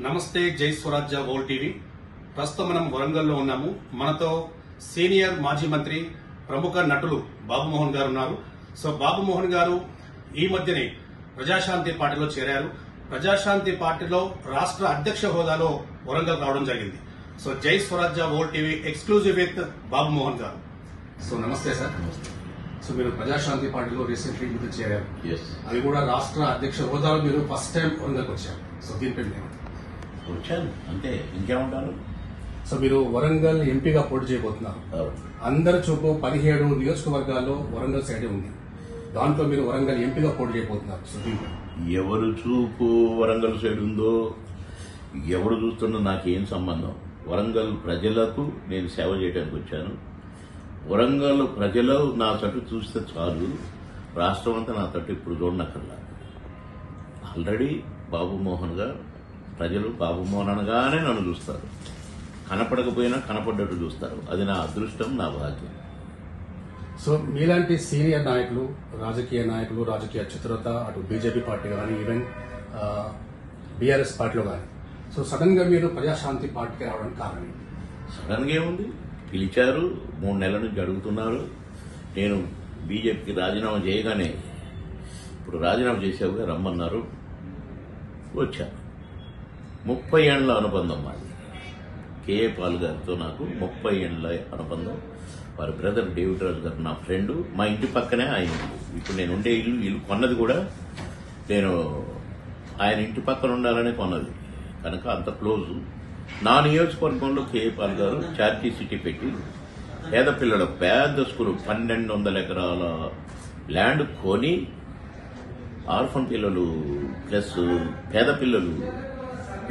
నమస్తే జై స్వరాజ్య world TV. ప్రస్తుతం మనం వరంగల్లో ఉన్నాము. మనతో సీనియర్ మాజీ మంత్రి ప్రముఖ నటులు బాబుమోహన్ గారు ఉన్నారు. సో బాబుమోహన్ గారు ఈ మధ్యనే ప్రజాశాంతి పార్టీలో చేరారు. ప్రజాశాంతి పార్టీలో రాష్ట్ర అధ్యక్ష హోదాలో వరంగల్ రావడం జరిగింది. సో జై స్వరాజ్య world TV exclusive with Babu Mohan గారు. సో నమస్తే సార్. సో మీరు ప్రజాశాంతి పార్టీలో రీసెంట్లీ మీద చేరారు. అది కూడా రాష్ట్ర అధ్యక్ష హోదాలో మీరు ఫస్ట్ టైం వరంగల్కి వచ్చారు. సో దీనిపై వచ్చాను అంతే, ఇంకేమంటారు. సో మీరు వరంగల్ ఎంపీగా పోటీ చేయబోతున్నారు. అందరి చూపు 17 నియోజకవర్గాల్లో వరంగల్ సైడే ఉంది. దాంట్లో మీరు వరంగల్ ఎంపీగా పోటీ చేయబోతున్నారు. సో దీనిపై ఎవరు చూపు వరంగల్ సైడ్ ఉందో ఎవరు చూస్తున్నా నాకేం సంబంధం. వరంగల్ ప్రజలకు నేను సేవ చేయడానికి వచ్చాను. వరంగల్ ప్రజలు నా తట్టు చూస్తే చాలు, రాష్ట్రం అంతా నా తట్టు ఇప్పుడు చూడనక్కర్లా. ఆల్రెడీ బాబుమోహన్ గారు ప్రజలు బాబుమోహన్ అనగానే నన్ను చూస్తారు. కనపడకపోయినా కనపడ్డట్టు చూస్తారు. అది నా అదృష్టం, నా భాగ్యం. సో మీలాంటి సీనియర్ నాయకులు, రాజకీయ చతురత అటు బీజేపీ పార్టీ కానీ ఈవెన్ బీఆర్ఎస్ పార్టీలో కానీ, సో సడన్ గా మీరు ప్రజాశాంతి పార్టీకి రావడానికి కారణం సడన్ గా ఏముంది, పిలిచారు, 3 నెలల నుంచి అడుగుతున్నారు. నేను బీజేపీకి రాజీనామా చేయగానే ఇప్పుడు రాజీనామా చేసేవుగా రమ్మన్నారు, వచ్చాను. 30 ఏళ్ల అనుబంధం మాది. కేఏ పాల్ గారితో నాకు 30 ఏళ్ల అనుబంధం. వారి బ్రదర్ డేవిడ్ రాజు గారు నా ఫ్రెండ్. మా ఇంటి పక్కనే ఆయన ఇల్లు. ఇప్పుడు నేను ఉండే ఇల్లు కొన్నది కూడా నేను ఆయన ఇంటి పక్కన ఉండాలని కొన్నది కనుక అంత క్లోజు. నా నియోజకవర్గంలో కేఏ పాల్ గారు చారిటీ సిటీ పెట్టి పేద పిల్లలు పెద్ద స్కూల్ 1200 ఎకరాల ల్యాండ్ కొని ఆర్ఫన్ పిల్లలు ప్లస్ పేద పిల్లలు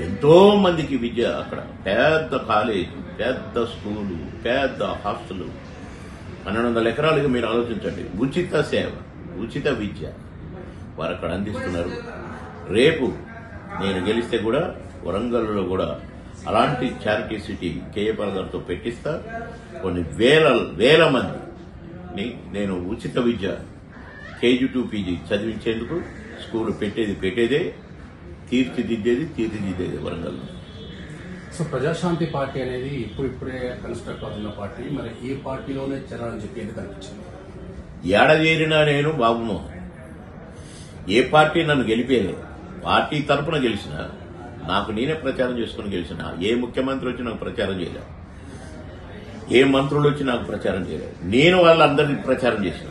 ఎంతో మందికి విద్య, అక్కడ పెద్ద కాలేజ్, పెద్ద స్కూలు, పెద్ద హాస్టల్, 1200 ఎకరాలుగా మీరు ఆలోచించండి. ఉచిత సేవ, ఉచిత విద్య వారు అక్కడ అందిస్తున్నారు. రేపు నేను గెలిస్తే కూడా వరంగల్లో కూడా అలాంటి చారిటీ సిటీ కేఏ పాల్ గారితో పెట్టిస్తా. కొన్ని వేల మంది నేను ఉచిత విద్య కేజీ టు పీజీ చదివించేందుకు స్కూల్ పెట్టేదే, తీర్చిదిద్దేది వరంగల్లో. సో ప్రజాశాంతి పార్టీ అనేది ఇప్పుడిప్పుడే కన్స్ట్రక్ట్ అవుతున్న పార్టీ. మరి ఈ పార్టీలోనే చేరాలని చెప్పి ఎందుకు అనిపించింది? ఏడ చేరినా నేను బాబుమోహన్, ఏ పార్టీ నన్ను గెలిపేయలేదు. పార్టీ తరఫున గెలిచిన నాకు నేనే ప్రచారం చేసుకుని గెలిచిన. ఏ ముఖ్యమంత్రి వచ్చి నాకు ప్రచారం చేయలేదు, ఏ మంత్రులు వచ్చి నాకు ప్రచారం చేయలేదు. నేను వాళ్ళందరికీ ప్రచారం చేసిన.